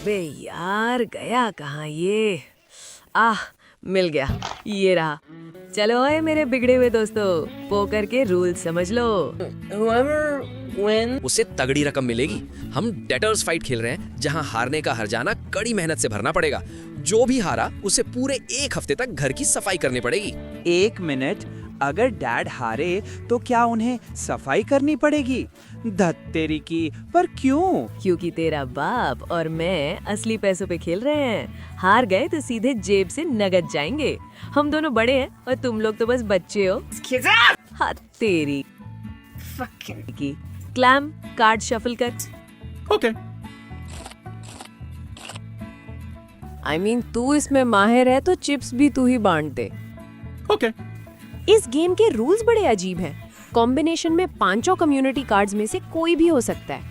अबे यार, गया कहाँ ये? आह, मिल गया, ये रहा। चलो ओए मेरे बिगड़े हुए दोस्तों, पोकर के रूल समझ लो। उसे तगड़ी रकम मिलेगी। हम डेटर्स फाइट खेल रहे हैं, जहां हारने का हर्जाना कड़ी मेहनत से भरना पड़ेगा। जो भी हारा उसे पूरे 1 हफ्ते तक घर की सफाई करनी पड़ेगी। 1 मिनट, अगर डैड हारे तो क्या उन्हें सफाई करनी पड़ेगी? धत तेरी की, पर क्यों? क्योंकि तेरा बाप और मैं असली पैसों पे खेल रहे हैं। हार गए तो सीधे जेब से नगद जाएंगे। हम दोनों बड़े हैं और तुम लोग तो बस बच्चे हो। हाँ तेरी की। क्लैम, कार्ड शफल कर। ओके। I mean, तू इसमें माहिर है तो चिप्स भी तू ही बांट दे। ओके। इस गेम के रूल्स बड़े अजीब हैं। कॉम्बिनेशन में 5 कम्युनिटी कार्ड्स में से कोई भी हो सकता है।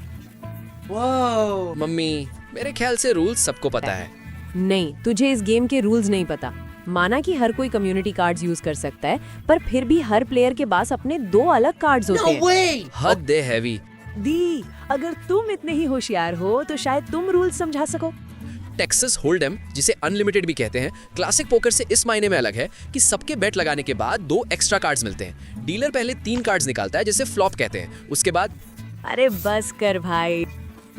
मम्मी, मेरे ख्याल से रूल्स सबको पता है। नहीं, तुझे इस गेम के रूल्स नहीं पता। माना कि हर कोई कम्युनिटी कार्ड्स यूज कर सकता है, पर फिर भी हर प्लेयर के पास अपने 2 अलग कार्ड्स होते हैं। हद दे हैवी। दी, अगर तुम इतने ही होशियार हो तो शायद तुम रूल्स समझा सको। टेक्सास होल्डम, जिसे अनलिमिटेड भी कहते हैं, क्लासिक पोकर से इस मायने में अलग है कि सबके बेट लगाने के बाद 2 एक्स्ट्रा कार्ड्स मिलते हैं। डीलर पहले 3 कार्ड्स निकालता है, जिसे फ्लॉप कहते हैं। उसके बाद अरे बस कर भाई।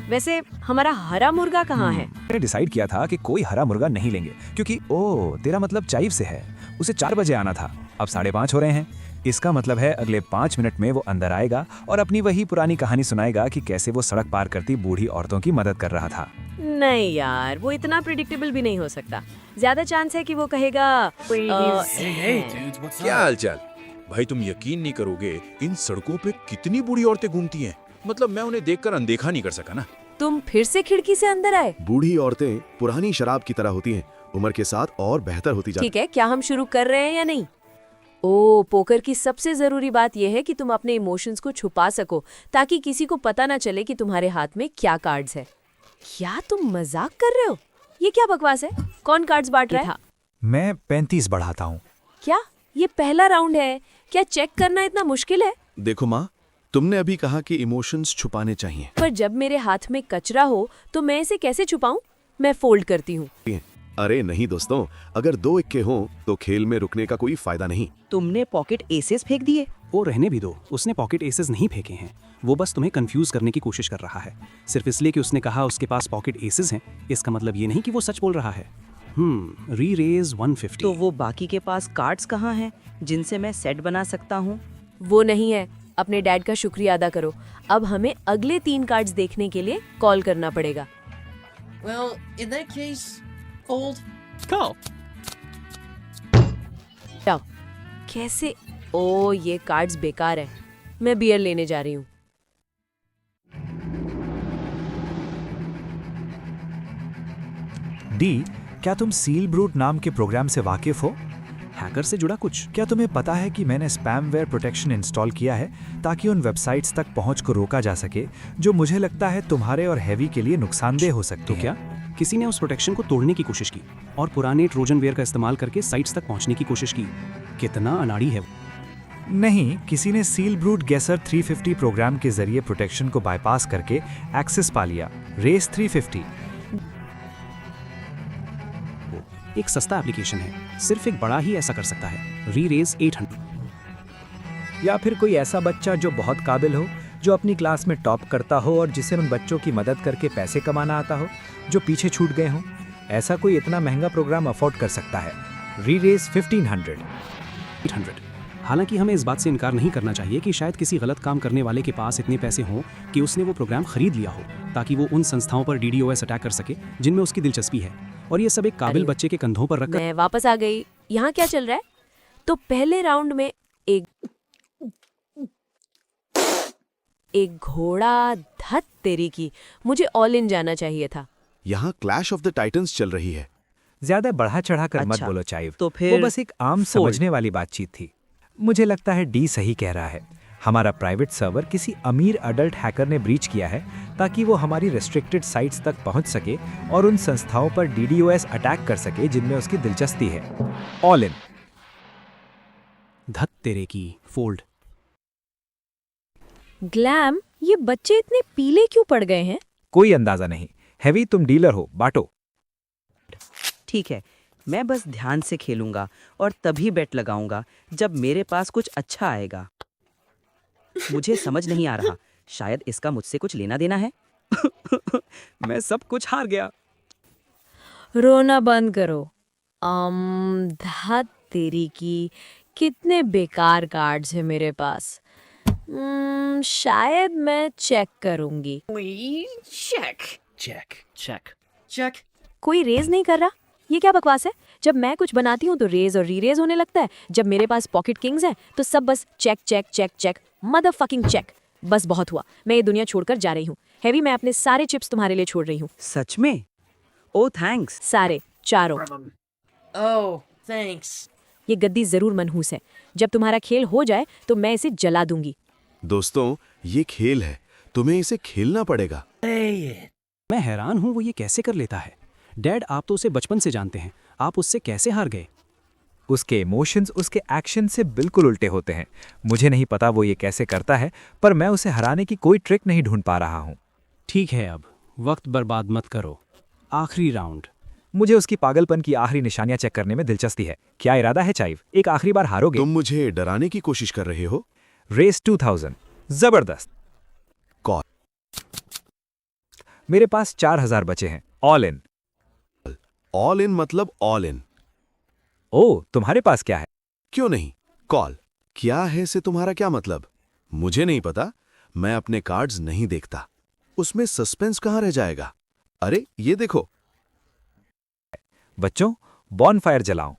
वैसे हमारा हरा मुर्गा कहाँ है? मैंने डिसाइड किया था कि कोई हरा मुर्गा नहीं लेंगे, क्योंकि तेरा मतलब चाइव से है। उसे 4 बजे आना था, अब 5:30 हो रहे हैं। इसका मतलब है अगले 5 मिनट में वो अंदर आएगा और अपनी वही पुरानी कहानी सुनाएगा कि कैसे वो सड़क पार करती बूढ़ी औरतों की मदद कर रहा था। नहीं यार, वो इतना प्रिडिक्टेबल भी नहीं हो सकता। ज्यादा चांस है कि वो कहेगा क्या हालचाल भाई? तुम यकीन नहीं करोगे, इन सड़कों पे कितनी बूढ़ी औरतें घूमती हैं। मतलब मैं उन्हें देखकर अनदेखा नहीं कर सका ना। तुम फिर से खिड़की से अंदर आए? बूढ़ी औरतें पुरानी शराब की तरह होती हैं, उम्र के साथ और बेहतर होती जाती। ठीक है, क्या हम शुरू कर रहे हैं या नहीं? ओ, पोकर की सबसे जरूरी बात यह है कि तुम अपने इमोशंस को छुपा सको, ताकि किसी को पता ना चले कि तुम्हारे हाथ में क्या कार्ड्स है। क्या तुम मजाक कर रहे हो? ये क्या बकवास है? कौन कार्ड्स बांट रहा है? मैं 35 बढ़ाता हूँ। क्या ये पहला राउंड है? क्या चेक करना इतना मुश्किल है? देखो माँ, तुमने अभी कहा कि इमोशंस छुपाने चाहिए, पर जब मेरे हाथ में कचरा हो तो मैं इसे कैसे छुपाऊं? मैं फोल्ड करती हूँ। अरे नहीं दोस्तों, अगर 2 इक्के हों तो खेल में रुकने का कोई फायदा नहीं। तुमने पॉकेट एसेस फेंक दिए? वो रहने भी दो, उसने पॉकेट एसेस नहीं फेंके हैं। वो बस तुम्हें कंफ्यूज करने की कोशिश कर रहा है। सिर्फ इसलिए कि उसने कहा उसके पास पॉकेट एसेस हैं, इसका मतलब ये नहीं कि वो सच बोल रहा है। री रेज 150। तो वो बाकी के पास कार्ड्स कहाँ हैं जिनसे मैं सेट बना सकता हूँ? वो नहीं है। अपने डैड का शुक्रिया अदा करो। अब हमें अगले 3 कार्ड्स देखने के लिए कॉल करना पड़ेगा। Well, in that case, fold. Call. जाओ। कैसे? ओ, ये कार्ड्स बेकार है। मैं बियर लेने जा रही हूँ। डी, क्या तुम सील ब्रूट नाम के प्रोग्राम से वाकिफ हो? हैकर से जुड़ा कुछ? क्या तुम्हें पता है कि मैंने स्पैमवेयर प्रोटेक्शन इंस्टॉल किया है ताकि उन वेबसाइट्स तक पहुंच को रोका जा सके जो मुझे लगता है तुम्हारे और हैवी के लिए नुकसानदेह हो सकती तो हैं। क्या किसी ने उस प्रोटेक्शन को तोड़ने की कोशिश की और पुराने ट्रोजन वेयर का इस्तेमाल करके साइट्स तक पहुंचने की कोशिश की? कितना अनाड़ी है वो। नहीं, किसी ने सील ब्रूट गेसर 350 प्रोग्राम के जरिए प्रोटेक्शन को बाईपास करके एक्सेस पा लिया। रेस 350 एक सस्ता एप्लीकेशन है, सिर्फ एक बड़ा ही ऐसा कर सकता है। री रेज 800। या फिर कोई ऐसा बच्चा जो बहुत काबिल हो, जो अपनी क्लास में टॉप करता हो और जिसे उन बच्चों की मदद करके पैसे कमाना आता हो जो पीछे छूट गए हों। ऐसा कोई इतना महंगा प्रोग्राम अफोर्ड कर सकता है। री रेज 1500। 800। हालांकि हमें इस बात से इनकार नहीं करना चाहिए कि शायद किसी गलत काम करने वाले के पास इतने पैसे हों कि उसने वो प्रोग्राम खरीद लिया हो ताकि वो उन संस्थाओं पर DDoS अटैक कर सके जिनमें उसकी दिलचस्पी है, और ये सब एक काबिल बच्चे के कंधों पर रखकर। मैं वापस आ गई। यहाँ क्या चल रहा है? तो पहले राउंड में एक घोड़ा। धत तेरी की, मुझे ऑल इन जाना चाहिए था। यहाँ क्लैश ऑफ द टाइटंस चल रही है। ज्यादा बढ़ा चढ़ाकर मत अच्छा, बोलो चाइव। तो फिर वो बस एक आम समझने वाली बातचीत थी। मुझे लगता है डी सही कह रहा है। हमारा प्राइवेट सर्वर किसी अमीर अडल्ट हैकर ने ब्रीच किया है ताकि वो हमारी रेस्ट्रिक्टेड साइट्स तक पहुंच सके और उन संस्थाओं पर DDoS अटैक कर सके जिनमें उसकी दिलचस्पी है। All in. धत तेरे की, फोल्ड। ग्लैम, ये बच्चे इतने पीले क्यों पड़ गए हैं? कोई अंदाजा नहीं। हैवी तुम डीलर हो, बांटो। ठीक है, मैं बस ध्यान से खेलूंगा और तभी बेट लगाऊंगा जब मेरे पास कुछ अच्छा आएगा। मुझे समझ नहीं आ रहा, शायद इसका मुझसे कुछ लेना देना है। मैं सब कुछ हार गया। रोना बंद करो। धत तेरी की, कितने बेकार कार्ड्स हैं मेरे पास। शायद मैं चेक करूंगी। Check. कोई रेज नहीं कर रहा, ये क्या बकवास है? जब मैं कुछ बनाती हूँ तो रेज और रीरेज होने लगता है। जब मेरे पास पॉकेट किंग्स हैं तो सब बस check check check check, motherfucking check. बस बहुत हुआ, मैं ये दुनिया छोड़कर जा रही हूँ। हैवी, मैं अपने सारे चिप्स तुम्हारे लिए छोड़ रही हूँ। सच में? ओ थैंक्स। सारे, चारों। Oh, thanks. ये गद्दी जरूर मनहूस है। जब तुम्हारा खेल हो जाए तो मैं इसे जला दूंगी। दोस्तों, ये खेल है, तुम्हें इसे खेलना पड़ेगा। मैं हैरान हूँ वो ये कैसे कर लेता है। डैड, आप तो उसे बचपन से जानते हैं, आप उससे कैसे हार गए? उसके इमोशंस उसके एक्शन से बिल्कुल उल्टे होते हैं। मुझे नहीं पता वो ये कैसे करता है, पर मैं उसे हराने की कोई ट्रिक नहीं ढूंढ पा रहा हूँ। ठीक है, अब वक्त बर्बाद मत करो। आखिरी राउंड। मुझे उसकी पागलपन की आखिरी निशानियां चेक करने में दिलचस्पी है। क्या इरादा है चाइव? एक आखिरी बार हारोगे? तुम मुझे डराने की कोशिश कर रहे हो? रेस 2000, जबरदस्त। कॉल। मेरे पास 4000 बचे हैं, ऑल इन। ऑल इन मतलब ऑल इन। ओ, तुम्हारे पास क्या है? क्यों नहीं, कॉल। क्या है से तुम्हारा क्या मतलब? मुझे नहीं पता, मैं अपने कार्ड्स नहीं देखता। उसमें सस्पेंस कहाँ रह जाएगा? अरे ये देखो। बच्चों, बॉनफायर जलाओ।